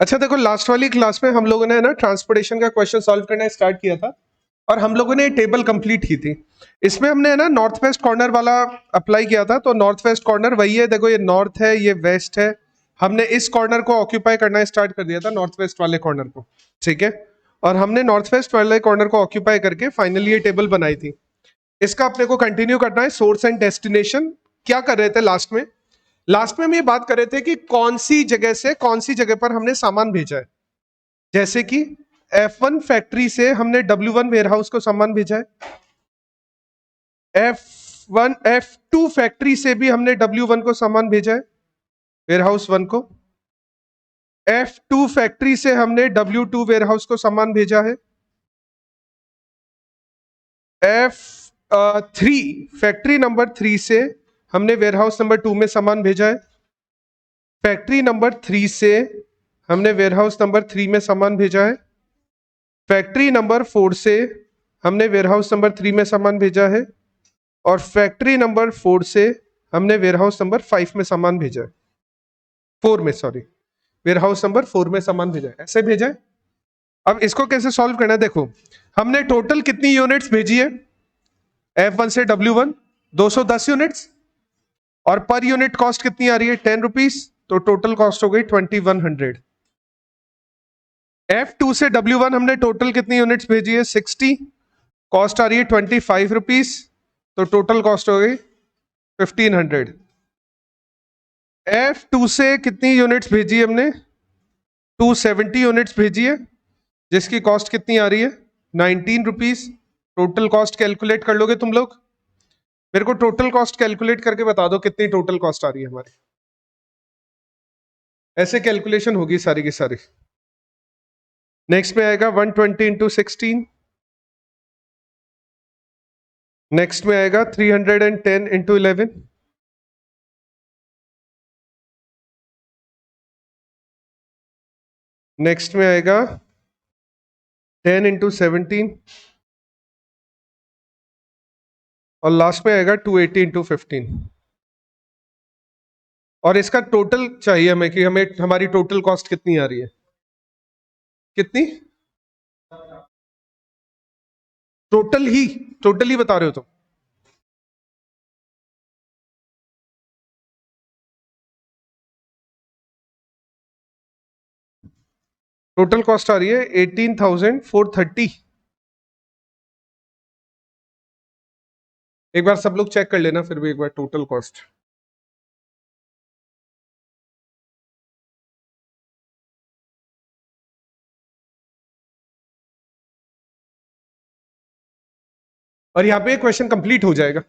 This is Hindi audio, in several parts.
अच्छा देखो, लास्ट वाली क्लास में हम लोगों ने ना ट्रांसपोर्टेशन का क्वेश्चन सॉल्व करना स्टार्ट किया था और हम लोगों ने टेबल कंप्लीट की थी। इसमें हमने ना नॉर्थ वेस्ट कॉर्नर वाला अप्लाई किया था। तो नॉर्थ वेस्ट कॉर्नर वही है, देखो ये नॉर्थ है ये वेस्ट है। हमने इस कॉर्नर को ऑक्यूपाई करना स्टार्ट कर दिया था, नॉर्थ वेस्ट वाले कॉर्नर को, ठीक है। और हमने नॉर्थ वेस्ट वाले कॉर्नर को ऑक्यूपाई करके फाइनली ये टेबल बनाई थी। इसका अपने को कंटिन्यू करना है। सोर्स एंड डेस्टिनेशन क्या कर रहे थे लास्ट में? लास्ट में हम ये बात कर रहे थे कि कौन सी जगह से कौन सी जगह पर हमने सामान भेजा है। जैसे कि F1 फैक्ट्री से हमने W1 वेयरहाउस को सामान भेजा है। F2 फैक्ट्री से भी हमने W1 को सामान भेजा है, वेयरहाउस 1 को। F2 फैक्ट्री से हमने W2 वेयरहाउस को सामान भेजा है। F3 फैक्ट्री नंबर 3 से हमने वेयरहाउस नंबर 2 में सामान भेजा है। फैक्ट्री नंबर 3 से हमने वेयरहाउस नंबर 3 में सामान भेजा है। फैक्ट्री नंबर 4 से हमने वेयरहाउस नंबर 3 में सामान भेजा है। और फैक्ट्री नंबर 4 से हमने वेयरहाउस नंबर 5 में सामान भेजा है। 4 में, सॉरी, वेयरहाउस नंबर 4 में सामान भेजा है, ऐसे भेजा है। अब इसको कैसे सॉल्व करना है? देखो, हमने टोटल कितनी यूनिट्स भेजी है F1 से W1? 210 यूनिट्स। और पर यूनिट कॉस्ट कितनी आ रही है? 10 रुपीज। तो टोटल कॉस्ट हो गई 2100। F2 से W1 हमने टोटल कितनी यूनिट्स भेजी है? 60। कॉस्ट आ रही है 25 रुपीज। तो टोटल कॉस्ट हो गई 1500। F2 से कितनी यूनिट्स भेजी हमने? 270 यूनिट्स भेजी है, जिसकी कॉस्ट कितनी आ रही है? 19 रुपीज। टोटल कॉस्ट कैलकुलेट कर लोगे तुम लोग? मेरे को टोटल कॉस्ट कैलकुलेट करके बता दो कितनी टोटल कॉस्ट आ रही है हमारी। ऐसे कैलकुलेशन होगी सारी की सारी। नेक्स्ट में आएगा 120 इंटू 16। नेक्स्ट में आएगा 310 इंटू 11। नेक्स्ट में आएगा 10 इंटू 17। और लास्ट में आएगा 280 इंटू 15। और इसका टोटल चाहिए हमें कि हमें हमारी टोटल कॉस्ट कितनी आ रही है। कितनी? टोटल ही बता रहे हो तुम? टोटल कॉस्ट आ रही है 18,430। एक बार सब लोग चेक कर लेना फिर भी एक बार टोटल कॉस्ट। और यहाँ पे क्वेश्चन कंप्लीट हो जाएगा।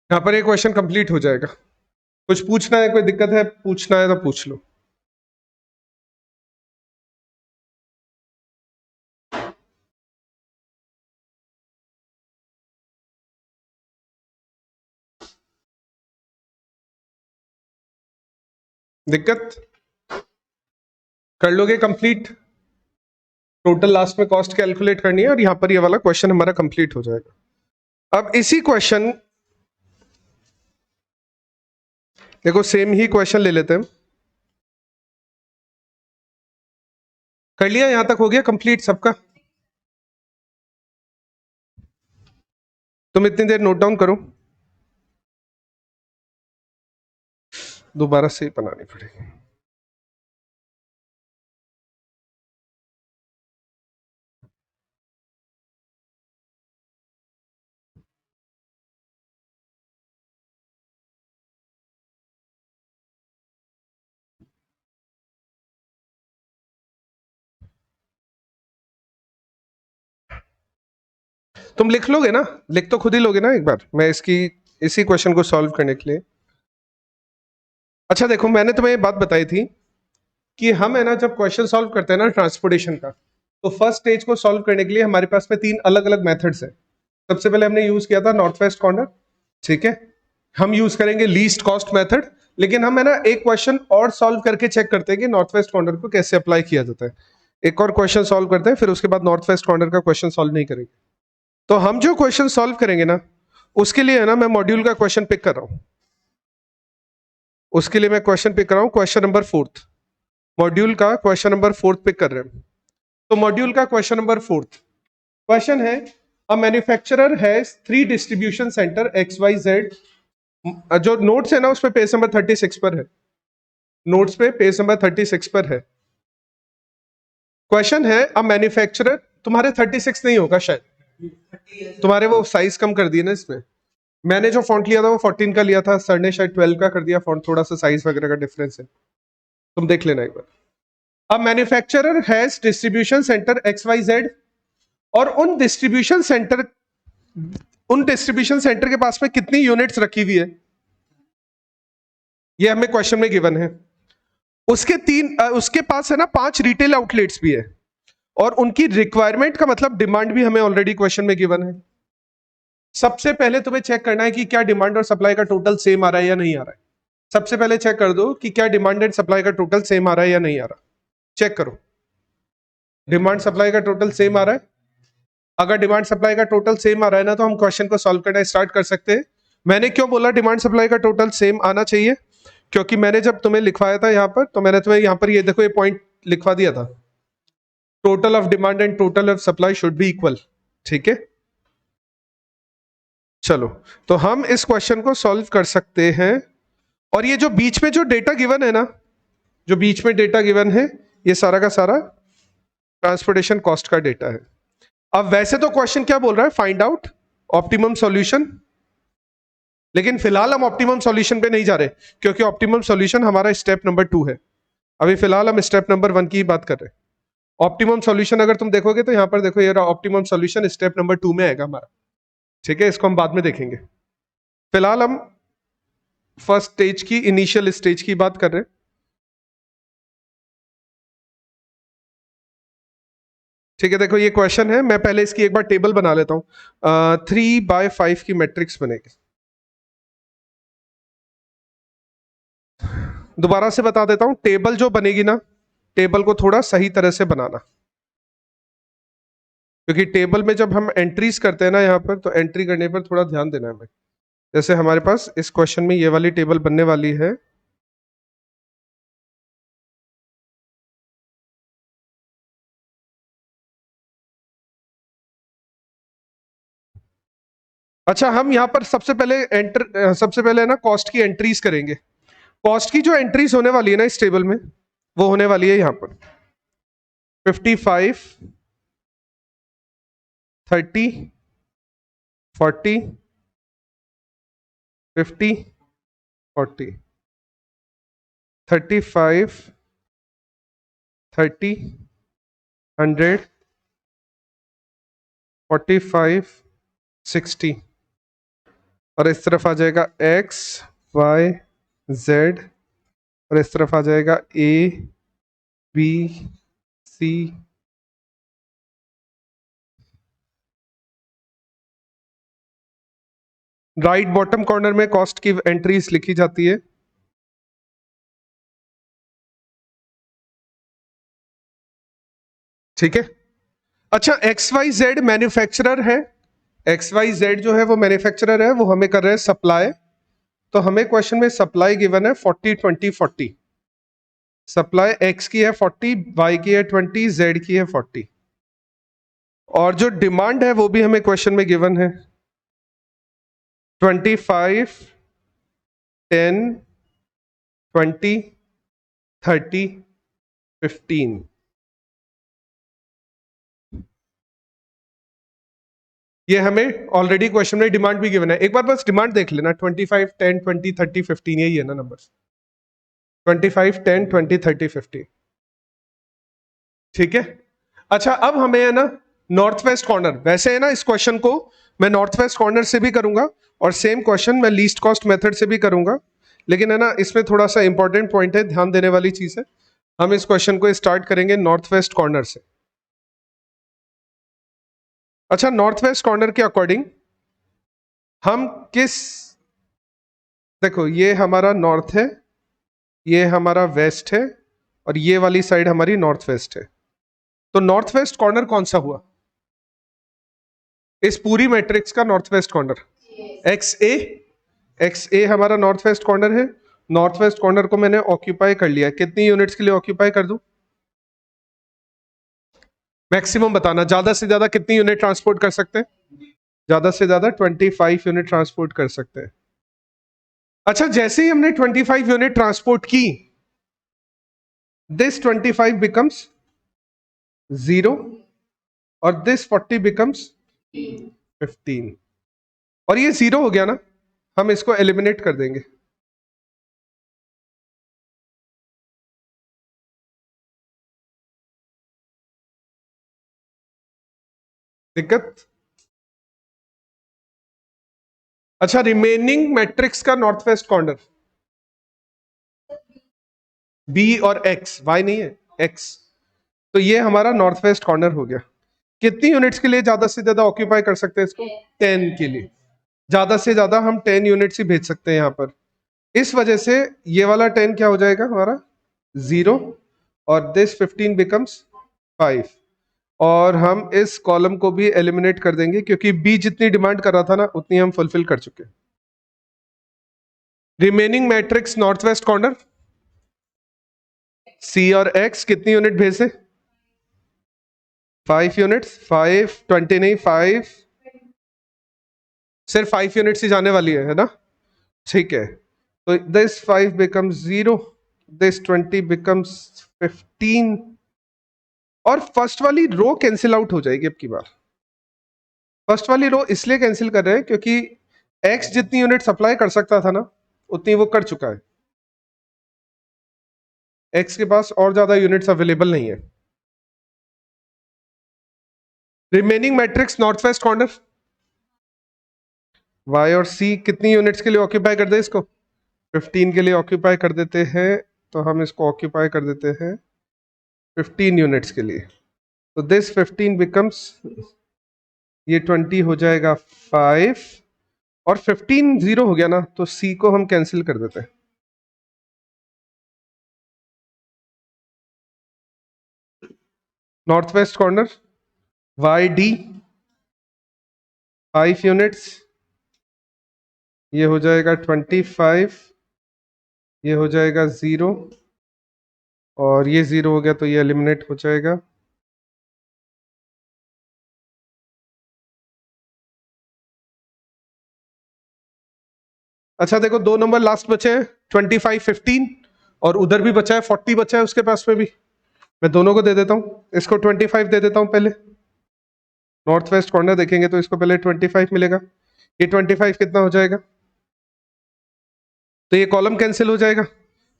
यहाँ पर एक क्वेश्चन कंप्लीट हो जाएगा। कुछ पूछना है, कोई दिक्कत है, पूछना है तो पूछ लो। दिक्कत? कर लोगे कंप्लीट? टोटल लास्ट में कॉस्ट कैलकुलेट करनी है और यहां पर ये वाला क्वेश्चन हमारा कंप्लीट हो जाएगा। अब इसी क्वेश्चन, देखो सेम ही क्वेश्चन ले लेते हैं। कर लिया? यहां तक हो गया कंप्लीट सबका? तुम इतनी देर नोट डाउन करो, दोबारा से बनानी पड़ेगी। तुम लिख लोगे ना? लिख तो खुद ही लोगे ना एक बार, मैं इसी क्वेश्चन को सॉल्व करने के लिए। अच्छा देखो, मैंने तुम्हें ये बात बताई थी कि हम है ना जब क्वेश्चन सॉल्व करते हैं ना ट्रांसपोर्टेशन का, तो फर्स्ट स्टेज को सॉल्व करने के लिए हमारे पास में 3 अलग अलग मेथड्स है। सबसे पहले हमने यूज किया था नॉर्थ वेस्ट कॉर्नर, ठीक है। हम यूज करेंगे लीस्ट कॉस्ट मेथड, लेकिन हम है ना एक क्वेश्चन और सॉल्व करके चेक करते हैं कि नॉर्थ वेस्ट कॉर्नर को कैसे अप्लाई किया जाता है। एक और क्वेश्चन सॉल्व करते हैं, फिर उसके बाद नॉर्थ वेस्ट कॉर्नर का क्वेश्चन सॉल्व नहीं करेंगे। तो हम जो क्वेश्चन सॉल्व करेंगे ना, उसके लिए है ना मैं मॉड्यूल का क्वेश्चन पिक कर रहा हूं। उसके लिए मैं क्वेश्चन पिक कर रहा हूं, क्वेश्चन नंबर 4। मॉड्यूल का क्वेश्चन नंबर 4 पिक कर रहे हैं। तो मॉड्यूल का क्वेश्चन नंबर 4 क्वेश्चन है, a manufacturer has 3 distribution centre XYZ। जो नोट्स है ना उस पे पेज नंबर 36 पर है, नोट्स पे पेज नंबर 36 पर है। क्वेश्चन है, अ मैन्युफैक्चरर, तुम्हारे 36 नहीं होगा शायद, तुम्हारे वो साइज कम कर दिए ना इसमें। मैंने जो फॉन्ट लिया था वो 14 का लिया था, सर ने शायद 12 का कर दिया फॉन्ट, थोड़ा सा साइज वगैरह का डिफरेंस है, तुम देख लेना एक बार। अब manufacturer has distribution centre XYZ, और उन डिस्ट्रीब्यूशन सेंटर के पास में कितनी यूनिट्स रखी हुई है, ये हमें क्वेश्चन में गिवन है। उसके पास है ना 5 रिटेल आउटलेट्स भी है, और उनकी रिक्वायरमेंट का मतलब डिमांड भी हमें ऑलरेडी क्वेश्चन में गिवन है। सबसे पहले तुम्हें चेक करना है कि क्या डिमांड और सप्लाई का टोटल सेम आ रहा है या नहीं आ रहा है। सबसे पहले चेक कर दो कि क्या डिमांड एंड सप्लाई का टोटल सेम आ रहा है या नहीं आ रहा। चेक करो, डिमांड सप्लाई का टोटल सेम आ रहा है। अगर डिमांड सप्लाई का टोटल सेम आ रहा है ना, तो हम क्वेश्चन को सॉल्व करना स्टार्ट कर सकते हैं। मैंने क्यों बोला डिमांड सप्लाई का टोटल सेम आना चाहिए, क्योंकि मैंने जब तुम्हें लिखवाया था यहाँ पर, तो मैंने तुम्हें यहाँ पर ये देखो ये पॉइंट लिखवा दिया था, total of demand and total of supply should be equal. ठीक है, चलो तो हम इस क्वेश्चन को सॉल्व कर सकते हैं। और ये जो बीच में जो डेटा गिवन है ना, जो बीच में डेटा गिवन है, ये सारा का सारा ट्रांसपोर्टेशन कॉस्ट का डेटा है। अब वैसे तो क्वेश्चन क्या बोल रहा है, फाइंड आउट ऑप्टिमम सॉल्यूशन, लेकिन फिलहाल हम ऑप्टिमम सॉल्यूशन पे नहीं जा रहे, क्योंकि ऑप्टिमम सॉल्यूशन हमारा स्टेप नंबर 2 है। अभी फिलहाल हम स्टेप नंबर 1 की ही बात कर रहे हैं। ऑप्टिमम सॉल्यूशन अगर तुम देखोगे तो यहां पर देखो, ये ऑप्टिमम सॉल्यूशन स्टेप नंबर 2 में आएगा हमारा। ठीक है, इसको हम बाद में देखेंगे। फिलहाल हम फर्स्ट स्टेज की, इनिशियल स्टेज की बात कर रहे हैं। ठीक है, देखो ये क्वेश्चन है, मैं पहले इसकी एक बार टेबल बना लेता हूं। 3/5 की मैट्रिक्स बनेगी। दोबारा से बता देता हूं, टेबल जो बनेगी ना, टेबल को थोड़ा सही तरह से बनाना, क्योंकि टेबल में जब हम एंट्रीज करते हैं ना यहाँ पर, तो एंट्री करने पर थोड़ा ध्यान देना है हमें। जैसे हमारे पास इस क्वेश्चन में ये वाली टेबल बनने वाली है। अच्छा, हम यहाँ पर सबसे पहले ना कॉस्ट की एंट्रीज करेंगे। कॉस्ट की जो एंट्रीज होने वाली है ना इस टेबल में, वो होने वाली है यहाँ पर 55, 30, 40, 50, 40, 35, 30, 100, 45, 60, और इस तरफ आ जाएगा X, Y, Z, और इस तरफ आ जाएगा A, B, C, right bottom corner में कॉस्ट की एंट्रीज लिखी जाती है। ठीक है, अच्छा XYZ मैन्युफैक्चरर है, XYZ जो है वो मैन्युफैक्चरर है, वो हमें कर रहे हैं सप्लाई। तो हमें क्वेश्चन में सप्लाई गिवन है 40, 20, 40। सप्लाई X की है 40, Y की है 20, Z की है 40, और जो डिमांड है वो भी हमें क्वेश्चन में गिवन है 25, 10, 20, 30, 15। ये हमें ऑलरेडी क्वेश्चन में डिमांड भी गिवन है, एक बार बस डिमांड देख लेना, 25, 10, 20, 30, 15, यही है ना नंबर, 25, 10, 20, 30, 15। ठीक है, अच्छा अब हमें है ना नॉर्थ वेस्ट कॉर्नर, वैसे है ना इस क्वेश्चन को मैं नॉर्थ वेस्ट कॉर्नर से भी करूंगा, और सेम क्वेश्चन मैं लीस्ट कॉस्ट मेथड से भी करूंगा, लेकिन है ना इसमें थोड़ा सा इंपॉर्टेंट पॉइंट है, ध्यान देने वाली चीज है। हम इस क्वेश्चन को स्टार्ट करेंगे नॉर्थ वेस्ट कॉर्नर से। अच्छा, नॉर्थ वेस्ट कॉर्नर के अकॉर्डिंग हम किस, देखो ये हमारा नॉर्थ है, ये हमारा वेस्ट है, और ये वाली साइड हमारी नॉर्थ वेस्ट है। तो नॉर्थ वेस्ट कॉर्नर कौन सा हुआ इस पूरी मैट्रिक्स का? North west corner XA, XA हमारा नॉर्थ वेस्ट कॉर्नर है, नॉर्थ वेस्ट कॉर्नर को मैंने ऑक्यूपाई कर लिया, कितनी यूनिट्स के लिए ऑक्यूपाई कर दूं? मैक्सिमम बताना, ज्यादा से ज्यादा कितनी यूनिट ट्रांसपोर्ट कर सकते हैं? ज्यादा से ज्यादा 25 यूनिट ट्रांसपोर्ट कर सकते हैं। अच्छा, जैसे ही हमने 25 यूनिट ट्रांसपोर्ट की, दिस 25 बिकम्स 0 और दिस 40 बिकम्स 15, और ये 0 हो गया ना, हम इसको एलिमिनेट कर देंगे। दिक्कत? अच्छा, रिमेनिंग मैट्रिक्स का नॉर्थ वेस्ट कॉर्नर बी और एक्स, वाई नहीं है, एक्स, तो ये हमारा नॉर्थ वेस्ट कॉर्नर हो गया। कितनी यूनिट्स के लिए ज्यादा से ज्यादा ऑक्यूपाई कर सकते हैं इसको? 10 के लिए। ज्यादा से ज्यादा हम 10 यूनिट्स ही भेज सकते हैं यहां पर। इस वजह से ये वाला 10 क्या हो जाएगा हमारा? 0, और दिस 15 बिकम्स 5, और हम इस कॉलम को भी एलिमिनेट कर देंगे क्योंकि बी जितनी डिमांड कर रहा था ना, उतनी हम फुलफिल कर चुके हैं। Remaining matrix north west corner C और एक्स कितनी यूनिट भेजे? 5 यूनिट्स। 5 20 नहीं, 5 सिर्फ 5 यूनिट्स ही जाने वाली है ना? ठीक है, तो दिस 5 बिकम्स 0, दिस 20 बिकम्स 15, और फर्स्ट वाली रो कैंसिल आउट हो जाएगी अब की बार। फर्स्ट वाली रो इसलिए कैंसिल कर रहे हैं क्योंकि एक्स जितनी यूनिट सप्लाई कर सकता था ना, उतनी वो कर चुका है। एक्स के पास और ज्यादा यूनिट्स अवेलेबल नहीं है। Remaining matrix north west corner Y और सी कितनी यूनिट्स के लिए ऑक्यूपाई कर दे इसको? 15 के लिए ऑक्यूपाई कर देते हैं, तो हम इसको ऑक्यूपाई कर देते हैं 15 यूनिट्स के लिए। तो दिस 15 बिकम्स, ये 20 हो जाएगा 5, और 15 0 हो गया ना, तो सी को हम कैंसिल कर देते हैं। North west corner Y D 5 units, ये हो जाएगा 25, ये हो जाएगा 0, और ये 0 हो गया तो ये एलिमिनेट हो जाएगा। अच्छा देखो, दो नंबर लास्ट बचे हैं, 25 15, और उधर भी बचा है 40 बचा है उसके पास में भी। मैं दोनों को दे देता हूं, इसको 25 दे देता हूं पहले। नॉर्थ वेस्ट कॉर्नर देखेंगे तो इसको पहले 25 मिलेगा। ये 25 कितना हो जाएगा? तो ये कॉलम कैंसिल हो जाएगा,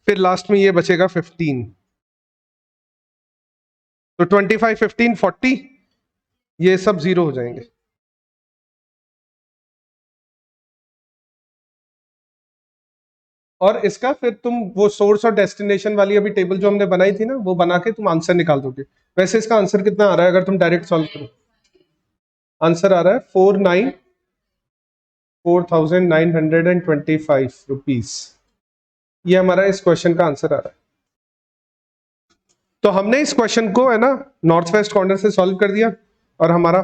फिर लास्ट में ये बचेगा 15। तो 25 15 40, ये सब 0 हो जाएंगे। और इसका फिर तुम वो सोर्स और डेस्टिनेशन वाली अभी टेबल जो हमने बनाई थी ना, वो बना के तुम आंसर निकाल दोगे। वैसे इसका आंसर कितना आ रहा है अगर तुम डायरेक्ट सॉल्व करो? आंसर आ रहा है 4,925 रुपीज। ये हमारा इस क्वेश्चन का आंसर आ रहा है। तो हमने इस क्वेश्चन को है ना नॉर्थ वेस्ट कॉर्नर से सॉल्व कर दिया, और हमारा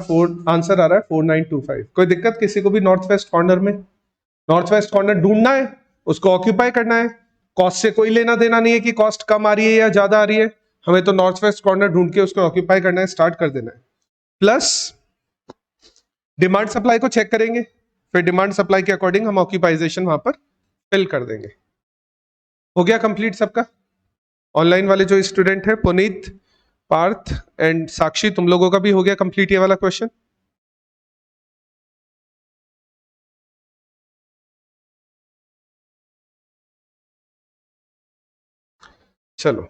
आंसर आ रहा है 4925। कोई दिक्कत किसी को भी नॉर्थ वेस्ट कॉर्नर में? नॉर्थ वेस्ट कॉर्नर ढूंढना है, उसको ऑक्यूपाई करना है। कॉस्ट से कोई लेना देना नहीं है कि कॉस्ट कम आ रही है या ज्यादा आ रही है, हमें तो नॉर्थ वेस्ट कॉर्नर ढूंढ के उसको ऑक्यूपाई करना है, स्टार्ट कर देना है। प्लस डिमांड सप्लाई को चेक करेंगे, फिर डिमांड सप्लाई के अकॉर्डिंग हम ऑक्यूपाइजेशन वहां पर फिल कर देंगे। हो गया कंप्लीट सबका? ऑनलाइन वाले जो स्टूडेंट है, पुनीत, पार्थ एंड साक्षी, तुम लोगों का भी हो गया कंप्लीट ये वाला क्वेश्चन? चलो,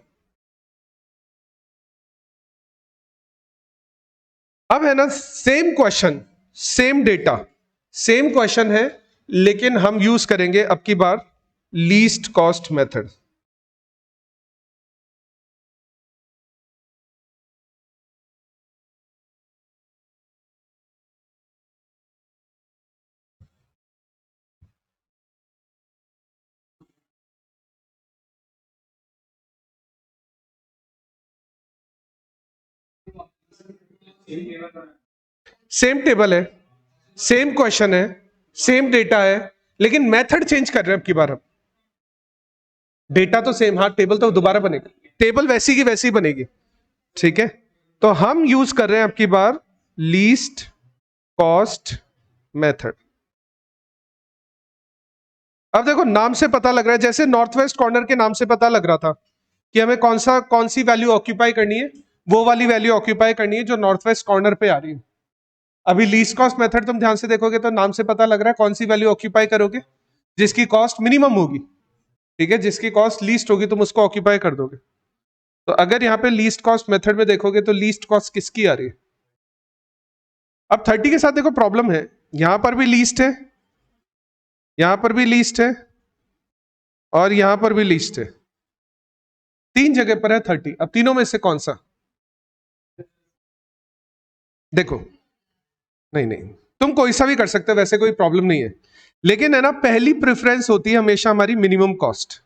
अब है ना same question, same data, same question है, लेकिन हम यूज करेंगे अब की बार least cost method. Same table है, सेम क्वेश्चन है, सेम डेटा है, लेकिन मेथड चेंज कर रहे हैं अब की बार हम। डेटा तो सेम, हाँ टेबल तो दोबारा बनेगा, टेबल वैसी की वैसी बनेगी, ठीक है। तो हम यूज कर रहे हैं आपकी बार लीस्ट कॉस्ट मेथड। अब देखो नाम से पता लग रहा है, जैसे नॉर्थ वेस्ट कॉर्नर के नाम से पता लग रहा था कि हमें कौन सी वैल्यू ऑक्यूपाई करनी है, वो वाली वैल्यू ऑक्यूपाई करनी है जो नॉर्थ वेस्ट कॉर्नर पे आ रही है। अभी लीस्ट कॉस्ट मेथड तुम ध्यान से देखोगे तो नाम से पता लग रहा है कौन सी वैल्यू ऑक्यूपाई करोगे, जिसकी कॉस्ट मिनिमम होगी, ठीक है, जिसकी कॉस्ट लीस्ट होगी तुम उसको ऑक्यूपाई कर दोगे। तो अगर यहाँ पे लीस्ट कॉस्ट मेथड में देखोगे तो लीस्ट कॉस्ट किसकी आ रही है। अब 30 के साथ देखो प्रॉब्लम है, यहां पर भी लीस्ट है, यहां पर भी लीस्ट है, और यहां पर भी लीस्ट है, तीन जगह पर है 30। अब तीनों में से कौन सा, देखो नहीं नहीं तुम कोई सा भी कर सकते हो, वैसे कोई प्रॉब्लम नहीं है, लेकिन है ना पहली प्रेफरेंस होती है हमेशा हमारी मिनिमम कॉस्ट।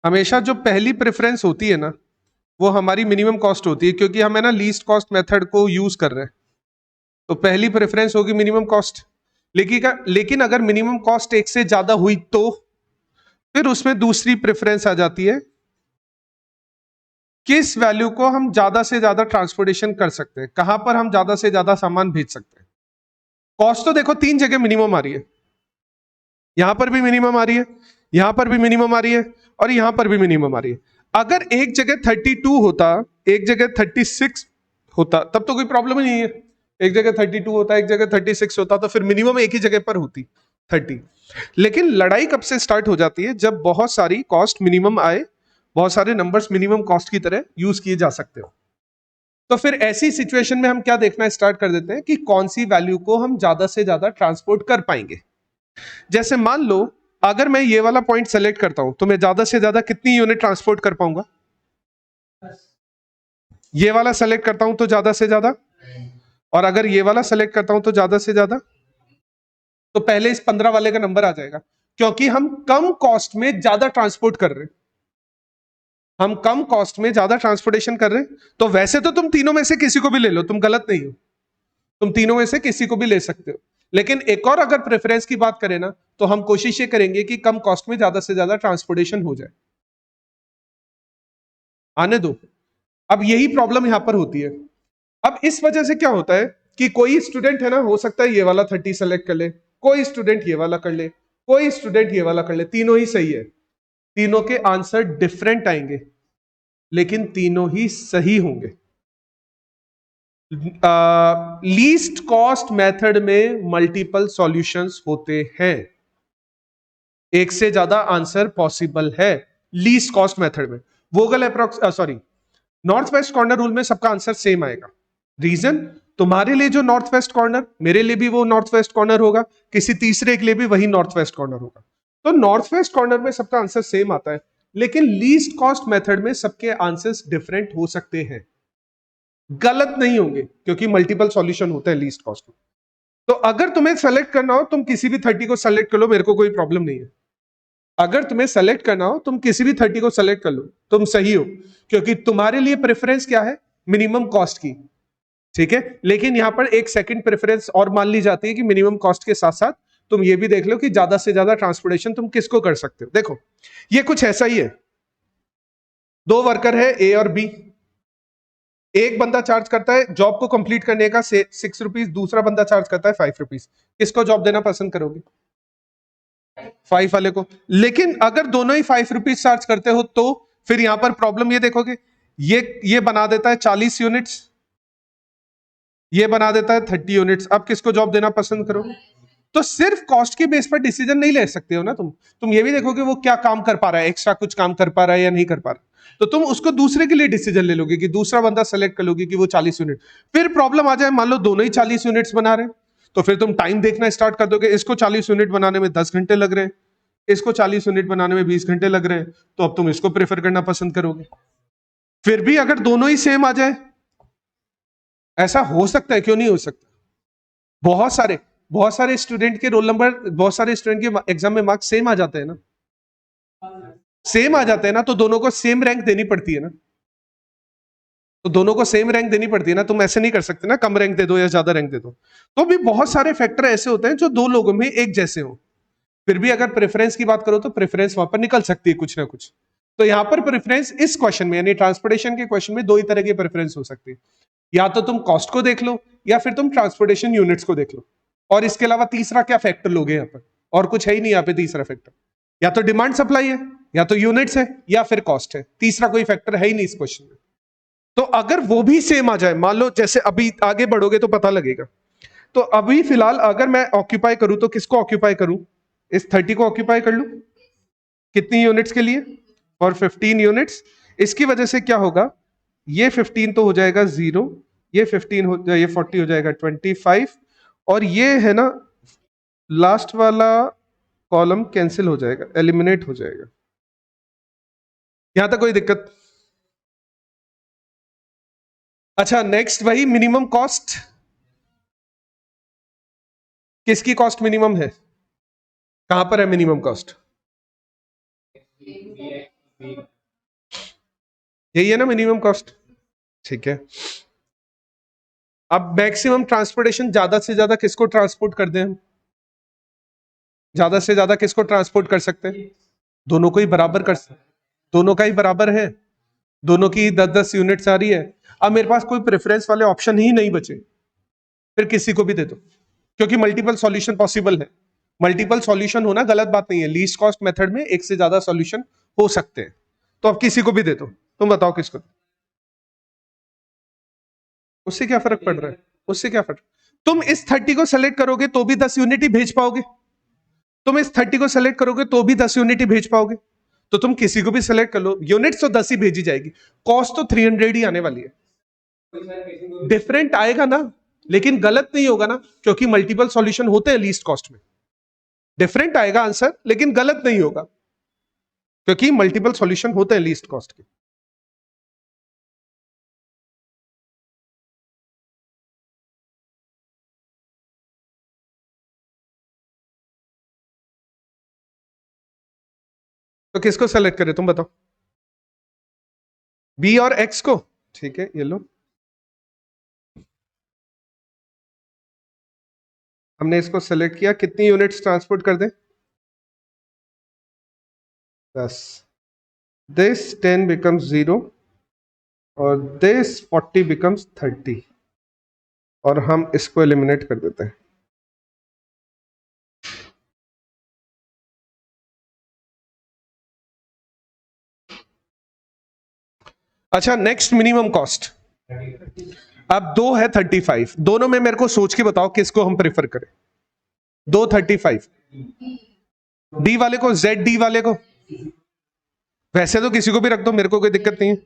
हमेशा जो पहली प्रेफरेंस होती है ना वो हमारी मिनिमम कॉस्ट होती है, क्योंकि हम है ना लीस्ट कॉस्ट मेथड को यूज कर रहे हैं, तो पहली प्रेफरेंस होगी मिनिमम कॉस्ट। लेकिन अगर मिनिमम कॉस्ट एक से ज्यादा हुई तो फिर उसमें दूसरी प्रेफरेंस आ जाती है, किस वैल्यू को हम ज्यादा से ज्यादा ट्रांसपोर्टेशन कर सकते हैं, कहां पर हम ज्यादा से ज्यादा सामान भेज सकते हैं। कॉस्ट तो देखो तीन जगह मिनिमम आ रही है, यहां पर भी मिनिमम आ रही है, यहां पर भी मिनिमम आ रही है, और यहां पर भी मिनिमम आ रही है। अगर एक जगह 32 होता, एक जगह 36 होता, तब तो कोई प्रॉब्लम ही नहीं है। एक जगह 32 होता, एक जगह 36 होता, तो फिर मिनिमम एक ही जगह पर होती 30। लेकिन लड़ाई कब से स्टार्ट हो जाती है, जब बहुत सारी कॉस्ट मिनिमम आए, बहुत सारे नंबर्स मिनिमम कॉस्ट की तरह यूज किए जा सकते हो। तो फिर ऐसी सिचुएशन में हम क्या देखना स्टार्ट कर देते हैं कि कौन सी वैल्यू को हम ज्यादा से ज्यादा ट्रांसपोर्ट कर पाएंगे। जैसे मान लो अगर मैं ये वाला पॉइंट सेलेक्ट करता हूं तो मैं ज्यादा से ज्यादा कितनी यूनिट ट्रांसपोर्ट कर पाऊंगा, ये वाला सेलेक्ट करता हूं तो ज्यादा से ज्यादा, और अगर ये वाला सेलेक्ट करता हूं तो ज्यादा से ज्यादा, तो पहले इस 15 वाले का नंबर आ जाएगा, क्योंकि हम कम कॉस्ट में ज्यादा ट्रांसपोर्ट कर रहे हैं, हम कम कॉस्ट में ज्यादा ट्रांसपोर्टेशन कर रहे हैं। तो वैसे तो तुम तीनों में से किसी को भी ले लो, तुम गलत नहीं हो, तुम तीनों में से किसी को भी ले सकते हो। लेकिन एक और अगर प्रेफरेंस की बात करें ना, तो हम कोशिश ये करेंगे कि कम कॉस्ट में ज्यादा से ज्यादा ट्रांसपोर्टेशन हो जाए। आने दो, अब यही प्रॉब्लम यहां पर होती है। अब इस वजह से क्या होता है कि कोई स्टूडेंट है ना, हो सकता है ये वाला 30 सेलेक्ट कर ले, कोई स्टूडेंट ये वाला कर ले, कोई स्टूडेंट ये वाला कर ले, तीनों ही सही है, तीनों के आंसर डिफरेंट आएंगे, लेकिन तीनों ही सही होंगे। लीस्ट कॉस्ट मेथड में मल्टीपल सॉल्यूशंस होते हैं, एक से ज्यादा आंसर पॉसिबल है लीस्ट कॉस्ट मेथड में। Vogel approx sorry north west corner rule में सबका आंसर सेम आएगा। रीजन, तुम्हारे लिए जो नॉर्थ वेस्ट कॉर्नर, मेरे लिए भी वो नॉर्थ वेस्ट कॉर्नर होगा, किसी तीसरे के लिए भी वही नॉर्थ वेस्ट कॉर्नर होगा। तो नॉर्थ वेस्ट कॉर्नर में सबका आंसर सेम आता है, लेकिन लीस्ट कॉस्ट मेथड में सबके आंसर्स डिफरेंट हो सकते हैं, गलत नहीं होंगे, क्योंकि मल्टीपल सॉल्यूशन होते हैं लीस्ट कॉस्ट में। तो अगर तुम्हें सेलेक्ट करना हो तुम किसी भी 30 को सेलेक्ट कर लो, मेरे को कोई प्रॉब्लम नहीं है। अगर तुम्हें सेलेक्ट करना हो तुम किसी भी 30 को सेलेक्ट कर लो, तुम सही हो, क्योंकि तुम्हारे लिए प्रेफरेंस क्या है, मिनिमम कॉस्ट की, ठीक है। लेकिन यहां पर एक सेकंड प्रेफरेंस और मान ली जाती है कि मिनिमम कॉस्ट के साथ साथ तुम ये भी देख लो कि ज्यादा से ज्यादा ट्रांसपोर्टेशन तुम किसको कर सकते हो। देखो ये कुछ ऐसा ही है, दो वर्कर है ए और बी, एक बंदा चार्ज करता है जॉब को कंप्लीट करने का 6 रुपीज, दूसरा बंदा चार्ज करता है 5 रुपीज। किसको जॉब देना पसंद करोगे, 5 वाले को। लेकिन अगर दोनों ही 5 रुपीज चार्ज करते हो तो फिर यहां पर प्रॉब्लम ये देखोगे, ये बना देता है 40 यूनिट्स, ये बना देता है 30 यूनिट्स। अब किसको जॉब देना पसंद करोगे। तो सिर्फ कॉस्ट के बेस पर डिसीजन नहीं ले सकते हो ना तुम ये भी देखोगे वो क्या काम कर पा रहा है, एक्स्ट्रा कुछ काम कर पा रहा है या नहीं कर पा रहा, तो तुम उसको दूसरे के लिए डिसीजन ले लोगे कि दूसरा बंदा सेलेक्ट कर लोगे कि वो 40 यूनिट। फिर प्रॉब्लम आ जाए, मान लो दोनों ही 40 यूनिट्स बना रहे हैं, तो फिर तुम टाइम देखना स्टार्ट कर दोगे, इसको 40 यूनिट बनाने में 10 घंटे लग रहे हैं, इसको 40 यूनिट बनाने में 20 घंटे लग रहे हैं, तो अब तुम इसको प्रेफर करना पसंद करोगे। फिर भी अगर दोनों ही सेम आ जाए, ऐसा हो सकता है, क्यों नहीं हो सकता, बहुत सारे स्टूडेंट के रोल नंबर, बहुत सारे स्टूडेंट के एग्जाम में मार्क्स सेम आ जाते हैं ना, सेम आ जाते हैं ना, तो दोनों को सेम रैंक देनी पड़ती है ना, तो दोनों को सेम रैंक देनी पड़ती है ना, तुम ऐसे नहीं कर सकते ना कम रैंक दे दो या ज्यादा रैंक दे दो। तो भी बहुत सारे फैक्टर ऐसे होते हैं जो दो लोगों में एक जैसे हो, फिर भी अगर प्रेफरेंस की बात करो तो प्रेफरेंस वहां पर निकल सकती है कुछ ना कुछ। तो यहां पर प्रेफरेंस इस क्वेश्चन में यानी ट्रांसपोर्टेशन के क्वेश्चन में दो ही तरह की प्रेफरेंस हो सकती है, या तो तुम कॉस्ट को देख लो या फिर तुम ट्रांसपोर्टेशन यूनिट्स को देख लो। और इसके अलावा तीसरा क्या फैक्टर लोगे यहाँ पर, और कुछ है ही नहीं यहाँ पे तीसरा फैक्टर। या तो डिमांड सप्लाई है, या तो यूनिट्स है, या फिर कॉस्ट है, तीसरा कोई फैक्टर है ही नहीं इस क्वेश्चन में। तो अगर वो भी सेम आ जाए, मान लो जैसे अभी आगे बढ़ोगे तो पता लगेगा। तो अभी फिलहाल अगर मैं ऑक्यूपाई करूं तो किसको ऑक्यूपाई करूं, इस 30 को ऑक्यूपाई कर लूं, कितनी यूनिट्स के लिए, और 15 यूनिट्स। इसकी वजह से क्या होगा, ये 15 तो हो जाएगा 0, ये 15 हो जाए, ये 40 हो जाएगा 25, और ये है ना लास्ट वाला कॉलम कैंसिल हो जाएगा, एलिमिनेट हो जाएगा। यहां तक कोई दिक्कत? अच्छा नेक्स्ट वही मिनिमम कॉस्ट, किसकी कॉस्ट मिनिमम है, कहां पर है मिनिमम कॉस्ट, यही है ना मिनिमम कॉस्ट, ठीक है। अब मैक्सिमम ट्रांसपोर्टेशन ज्यादा से ज्यादा किसको ट्रांसपोर्ट कर दें हम, ज्यादा से ज्यादा किसको ट्रांसपोर्ट कर सकते हैं, दोनों को ही बराबर कर सकते, दोनों का ही बराबर है, दोनों की 10-10 यूनिट्स आ रही है। अब मेरे पास कोई प्रेफरेंस वाले ऑप्शन ही नहीं बचे, फिर किसी को भी दे दो, क्योंकि मल्टीपल सॉल्यूशन पॉसिबल है। मल्टीपल सॉल्यूशन होना गलत बात नहीं है, लीस्ट कॉस्ट मेथड में एक से ज्यादा सॉल्यूशन हो सकते हैं। तो अब किसी को भी दे दो, तुम बताओ किसको, उससे क्या फर्क पड़ रहा है, उससे क्या फर्क, तुम इस 30 को सेलेक्ट करोगे तो भी 10 यूनिट ही भेज पाओगे, तुम इस 30 को सेलेक्ट करोगे तो भी 10 यूनिट ही भेज पाओगे। तो तुम किसी को भी सेलेक्ट कर लो, यूनिट्स तो 10 ही भेजी जाएगी, कॉस्ट तो 300 ही आने वाली है। डिफरेंट आएगा ना, लेकिन गलत नहीं होगा ना, क्योंकि मल्टीपल सॉल्यूशन होते हैं लीस्ट कॉस्ट में। डिफरेंट आएगा आंसर, लेकिन गलत नहीं होगा, क्योंकि मल्टीपल सॉल्यूशन होते हैं लीस्ट कॉस्ट के। तो किसको सेलेक्ट करें तुम बताओ, बी और एक्स को, ठीक है ये लो, हमने इसको सेलेक्ट किया, कितनी यूनिट्स ट्रांसपोर्ट कर दें, 10, दिस 10 बिकम्स 0 और दिस 40 बिकम्स 30, और हम इसको एलिमिनेट कर देते हैं। अच्छा नेक्स्ट मिनिमम कॉस्ट, अब दो है 35, दोनों में मेरे को सोच के बताओ किसको हम प्रेफर करें, दो 35, डी वाले को, जेड डी वाले को, वैसे तो किसी को भी रख दो मेरे को कोई दिक्कत नहीं है,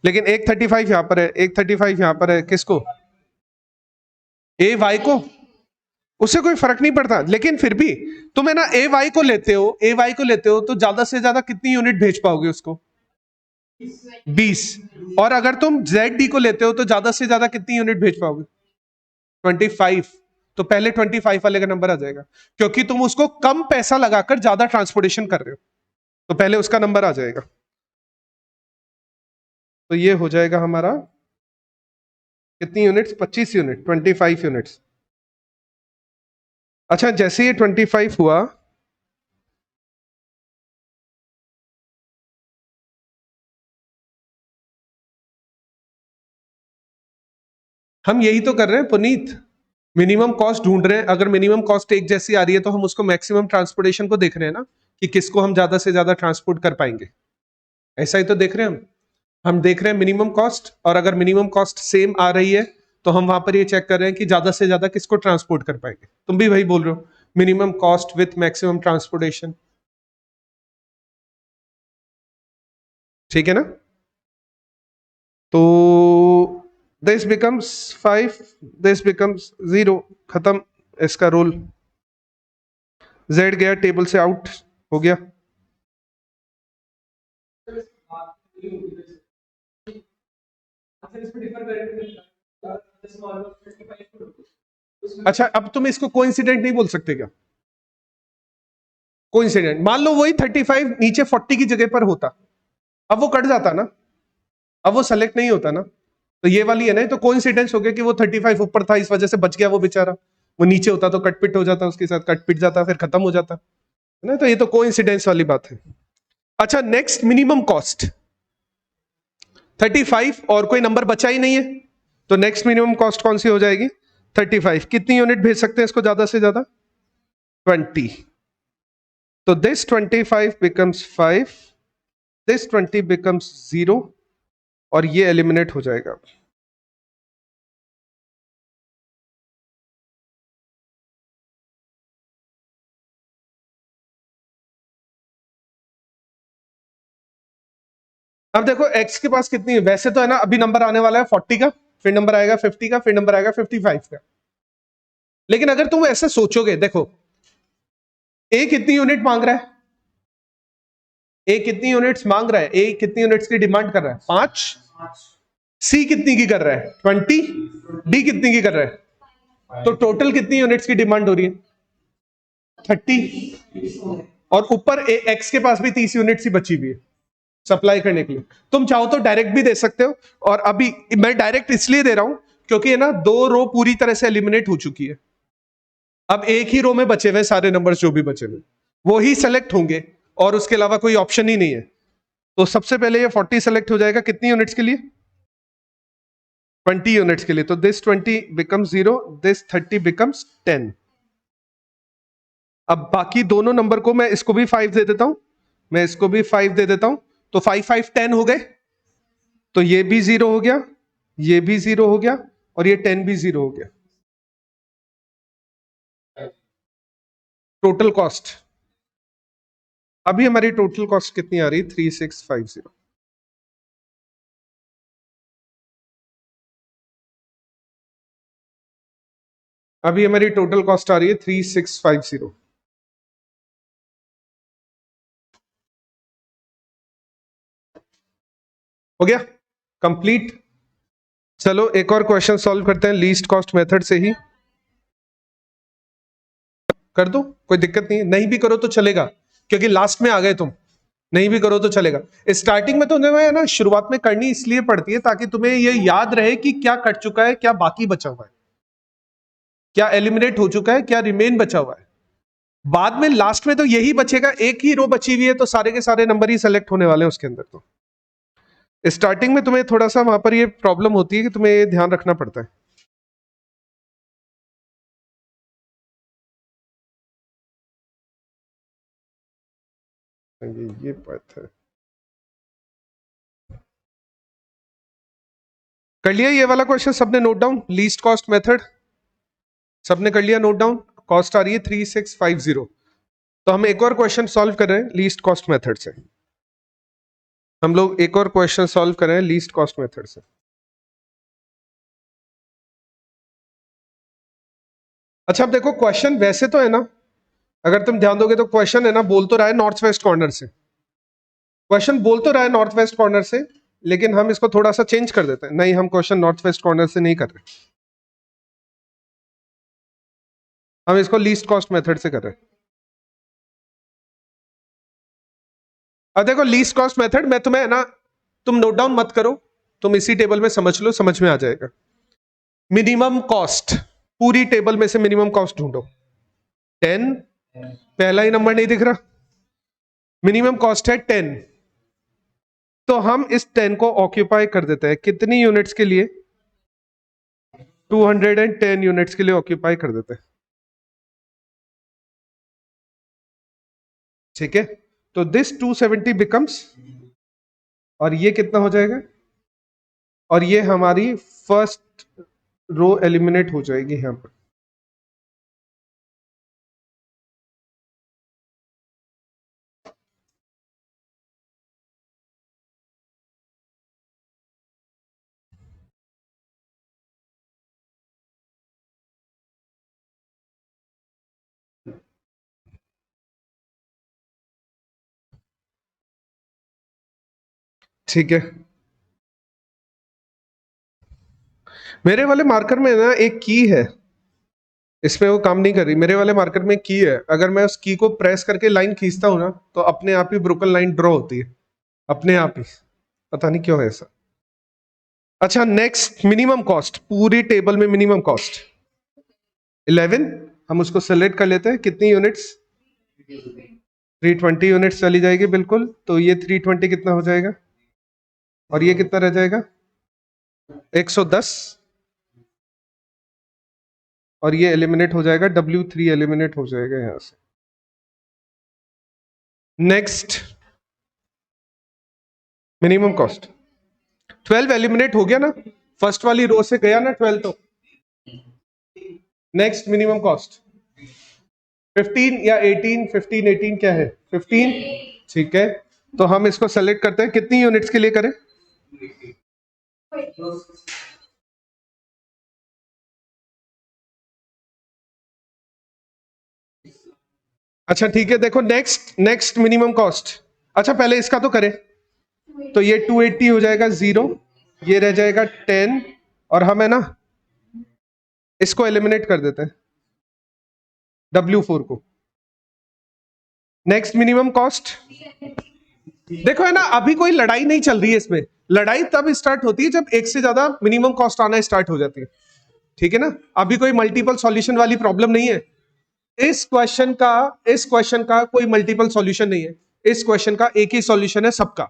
लेकिन एक 35 यहां पर है, एक 35 यहां पर है, किसको, ए वाई को, उससे कोई फर्क नहीं पड़ता, लेकिन फिर भी तुम है ना ए वाई को लेते हो, ए वाई को लेते हो तो ज्यादा से ज्यादा कितनी यूनिट भेज पाओगे उसको, 20, और अगर तुम जेड डी को लेते हो तो ज्यादा से ज्यादा कितनी यूनिट भेज पाओगे, 25, तो पहले 25 वाले का नंबर आ जाएगा, क्योंकि तुम उसको कम पैसा लगाकर ज्यादा ट्रांसपोर्टेशन कर रहे हो, तो पहले उसका नंबर आ जाएगा। तो ये हो जाएगा हमारा कितनी यूनिट्स, 25 यूनिट, 25 यूनिट्स। अच्छा जैसे ये 25 हुआ, हम यही तो कर रहे हैं पुनीत, मिनिमम कॉस्ट ढूंढ रहे हैं, अगर मिनिमम कॉस्ट एक जैसी आ रही है तो हम उसको मैक्सिमम ट्रांसपोर्टेशन को देख रहे हैं ना, कि किसको हम ज्यादा से ज्यादा ट्रांसपोर्ट कर पाएंगे, ऐसा ही तो देख रहे हैं हम देख रहे हैं मिनिमम कॉस्ट, और अगर मिनिमम कॉस्ट सेम आ रही है तो हम वहां पर ये चेक कर रहे हैं कि ज्यादा से ज्यादा किसको ट्रांसपोर्ट कर पाएंगे। तुम भी वही बोल रहे हो, minimum cost with maximum transportation, ठीक है ना। तो दिस बिकम्स 5, दिस बिकम्स 0, खत्म इसका रोल, जेड गया टेबल से आउट हो गया। अच्छा अब तुम इसको कोइंसिडेंट नहीं बोल सकते क्या, कोइंसिडेंट, मान लो वही 35 नीचे 40 की जगह पर होता, अब वो कट जाता ना, अब वो सेलेक्ट नहीं होता ना, तो ये वाली है ना, तो कोइंसिडेंस हो गया कि वो 35 ऊपर था इस वजह से बच गया वो बेचारा, वो नीचे होता तो कट पिट हो जाता, उसके साथ कट पिट जाता, फिर खत्म हो जाता, ना, तो ये तो कोइंसिडेंस वाली बात है। अच्छा, नेक्स्ट मिनिमम कॉस्ट 35 और कोई नंबर बचा ही नहीं है, तो नेक्स्ट मिनिमम कॉस्ट कौन सी हो जाएगी? 35। कितनी यूनिट भेज सकते हैं इसको ज्यादा से ज्यादा? 20। तो दिस 25 बिकम्स 5, दिस 20 बिकम्स 0 और ये एलिमिनेट हो जाएगा। अब देखो x के पास कितनी है, वैसे तो है ना, अभी नंबर आने वाला है 40 का, फिर नंबर आएगा 50 का, फिर नंबर आएगा 55 का। लेकिन अगर तुम ऐसे सोचोगे, देखो a कितनी यूनिट मांग रहा है, a कितनी यूनिट्स मांग रहा है, a कितनी यूनिट्स की डिमांड कर रहा है? 5। c कितनी की कर रहा है? 20। d कितनी की कर रहा है? तो टोटल कितनी यूनिट्स की डिमांड हो रही है? 30। और ऊपर x के पास भी 30 यूनिट्स ही बची हुई है सप्लाई करने के लिए। तुम चाहो तो डायरेक्ट भी दे सकते हो, और अभी मैं डायरेक्ट इसलिए दे रहा हूं क्योंकि है ना, 2 रो पूरी तरह से एलिमिनेट हो चुकी है। अब एक ही रो में बचे हुए सारे नंबर्स जो भी बचे हुए वो ही सेलेक्ट होंगे, और उसके अलावा कोई ऑप्शन ही नहीं है। तो सबसे पहले ये 40 सेलेक्ट हो जाएगा, कितनी यूनिट्स के लिए? 20 यूनिट्स के लिए। तो दिस 20 बिकम्स 0, दिस 30 बिकम्स 10। अब बाकी दोनों नंबर को मैं इसको भी 5 दे देता हूं, मैं इसको भी 5 दे देता हूं, तो 5 5 10 हो गए। तो ये भी 0 हो गया, ये भी 0 हो गया, और ये 10 भी 0 हो गया। टोटल कॉस्ट, अभी हमारी टोटल कॉस्ट कितनी आ रही है? 3650। अभी हमारी टोटल कॉस्ट आ रही है 3650। हो गया कंप्लीट। चलो एक और क्वेश्चन सॉल्व करते हैं लीस्ट कॉस्ट मेथड से ही। कर दो, कोई दिक्कत नहीं है, नहीं भी करो तो चलेगा क्योंकि लास्ट में आ गए तुम, नहीं भी करो तो चलेगा। स्टार्टिंग में तो तुम्हें ना शुरुआत में करनी इसलिए पड़ती है ताकि तुम्हें ये याद रहे कि क्या कट चुका है, क्या बाकी बचा हुआ है, क्या एलिमिनेट हो चुका है, क्या रिमेन बचा हुआ है। बाद में लास्ट में तो यही बचेगा, एक ही रो बची हुई है तो सारे के सारे नंबर ही सेलेक्ट होने वाले हैं उसके अंदर। तो स्टार्टिंग में तुम्हें थोड़ा सा वहां पर ये प्रॉब्लम होती है कि तुम्हें ये ध्यान रखना पड़ता है। ये बात है। कर लिया ये वाला क्वेश्चन सबने note down? Least cost method सबने कर लिया नोट डाउन? कॉस्ट आ रही है 3650। तो हम एक और क्वेश्चन सॉल्व कर रहे हैं लीस्ट कॉस्ट मेथड से। हम लोग एक और क्वेश्चन सॉल्व कर रहे हैं लीस्ट कॉस्ट मेथड से। अच्छा, अब देखो क्वेश्चन वैसे तो है ना, अगर तुम ध्यान दोगे तो क्वेश्चन है ना, बोल तो रहा है नॉर्थ वेस्ट कॉर्नर से, क्वेश्चन बोल तो रहा है नॉर्थ वेस्ट कॉर्नर से, लेकिन हम इसको थोड़ा सा चेंज कर देते हैं। नहीं, हम क्वेश्चन नॉर्थ वेस्ट कॉर्नर से नहीं कर रहे, हम इसको लीस्ट कॉस्ट मेथड से कर रहे हैं। अब देखो लीस्ट कॉस्ट मेथड, मैं तुम्हें ना, तुम नोट डाउन मत करो, तुम इसी टेबल में समझ लो, समझ में आ जाएगा। मिनिमम कॉस्ट, पूरी टेबल में से मिनिमम कॉस्ट ढूंढो। 10, पहला ही नंबर नहीं दिख रहा, मिनिमम कॉस्ट है 10। तो हम इस 10 को ऑक्यूपाई कर देते हैं कितनी यूनिट्स के लिए? 210 यूनिट्स के लिए ऑक्यूपाई कर देते हैं। ठीक है, तो दिस 270 बिकम्स, और ये कितना हो जाएगा? और ये हमारी फर्स्ट रो एलिमिनेट हो जाएगी यहां पर। ठीक है, मेरे वाले मार्कर में ना एक की है, इसमें वो काम नहीं कर रही। मेरे वाले मार्कर में की है, अगर मैं उस की को प्रेस करके लाइन खींचता हूं ना, तो अपने आप ही ब्रोकन लाइन ड्रॉ होती है, अपने आप ही, पता नहीं क्यों है ऐसा। अच्छा, नेक्स्ट मिनिमम कॉस्ट, पूरी टेबल में मिनिमम कॉस्ट 11, हम उसको सेलेक्ट कर लेते हैं। कितनी यूनिट्स? 320 यूनिट्स चली जाएगी बिल्कुल। तो ये 320 कितना हो जाएगा और ये कितना रह जाएगा 110, और ये एलिमिनेट हो जाएगा, W3 एलिमिनेट हो जाएगा यहां से। नेक्स्ट मिनिमम कॉस्ट 12 एलिमिनेट हो गया ना, फर्स्ट वाली रो से गया ना 12। तो नेक्स्ट मिनिमम कॉस्ट 15 या 18, 15 18 क्या है 15, ठीक है। तो हम इसको सेलेक्ट करते हैं, कितनी यूनिट्स के लिए करें? अच्छा ठीक है, देखो नेक्स्ट मिनिमम कॉस्ट। अच्छा पहले इसका तो करें, तो ये 280 हो जाएगा 0, ये रह जाएगा 10, और हम है ना इसको एलिमिनेट कर देते हैं W4 को। नेक्स्ट मिनिमम कॉस्ट, देखो है ना अभी कोई लड़ाई नहीं चल रही है इसमें, लड़ाई तब स्टार्ट होती है जब एक से ज्यादा मिनिमम कॉस्ट आना स्टार्ट हो जाती है, ठीक है ना। अभी कोई मल्टीपल सॉल्यूशन वाली प्रॉब्लम नहीं है। इस क्वेश्चन का कोई मल्टीपल सॉल्यूशन नहीं है, इस क्वेश्चन का एक ही सॉल्यूशन है सबका,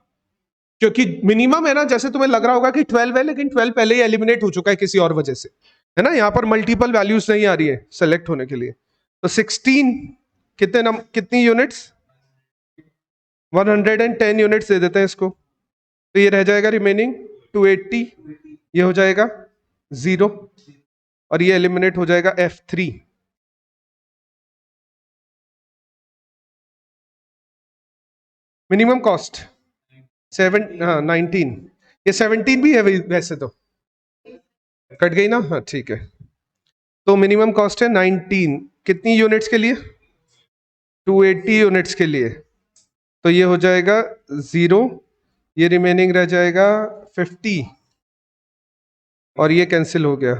क्योंकि मिनिमम है ना, जैसे तुम्हें लग रहा होगा कि 12 है, लेकिन 12 पहले ही एलिमिनेट हो चुका है किसी और वजह से, है ना। यहां पर मल्टीपल वैल्यूज नहीं आ रही है सेलेक्ट होने के लिए। तो 16 कितनी यूनिट्स 110 यूनिट्स दे देते हैं इसको, तो ये रह जाएगा रिमेनिंग 280, ये हो जाएगा 0, और ये एलिमिनेट हो जाएगा F3। मिनिमम कॉस्ट 19, ये 17 भी है वैसे तो, कट गई ना, हाँ ठीक है। तो मिनिमम कॉस्ट है 19, कितनी यूनिट्स के लिए 280 यूनिट्स के लिए, तो ये हो जाएगा 0, ये रिमेनिंग रह जाएगा 50, और ये कैंसिल हो गया।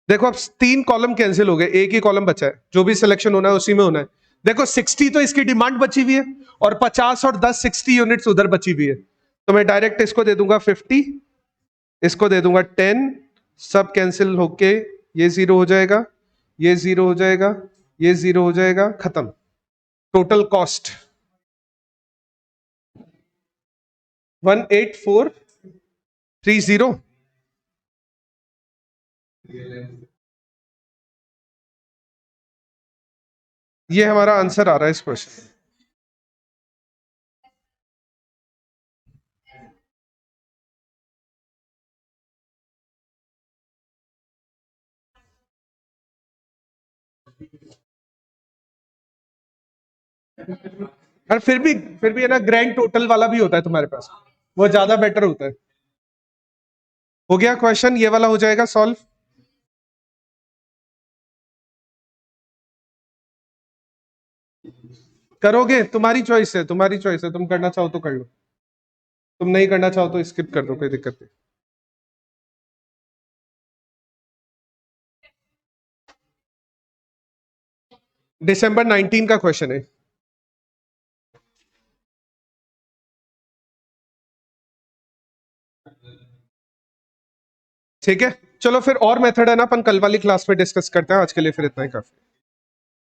देखो अब 3 कॉलम कैंसिल हो गए, एक ही कॉलम बचा है, जो भी सिलेक्शन होना है उसी में होना है। देखो 60 तो इसकी डिमांड बची हुई है, और 50 और 10 60 यूनिट्स उधर बची हुई है, तो मैं डायरेक्ट इसको दे दूंगा 50, इसको दे दूंगा 10, सब कैंसिल होके ये 0 हो जाएगा, ये 0 हो जाएगा, ये 0 हो जाएगा, खत्म। Total cost 18430। ये हमारा आंसर आ रहा है इस क्वेश्चन। और फिर भी है ना ग्रैंड टोटल वाला भी होता है तुम्हारे पास, वो ज्यादा बेटर होता है। हो गया क्वेश्चन, ये वाला हो जाएगा सॉल्व। करोगे, तुम्हारी चॉइस है, तुम्हारी चॉइस है, तुम करना चाहो तो कर लो, तुम नहीं करना चाहो तो स्किप कर दो, कोई दिक्कत नहीं। December 19 का क्वेश्चन है। ठीक है, चलो फिर और मेथड है ना अपन कल वाली क्लास में डिस्कस करते हैं, आज के लिए फिर इतना ही काफी।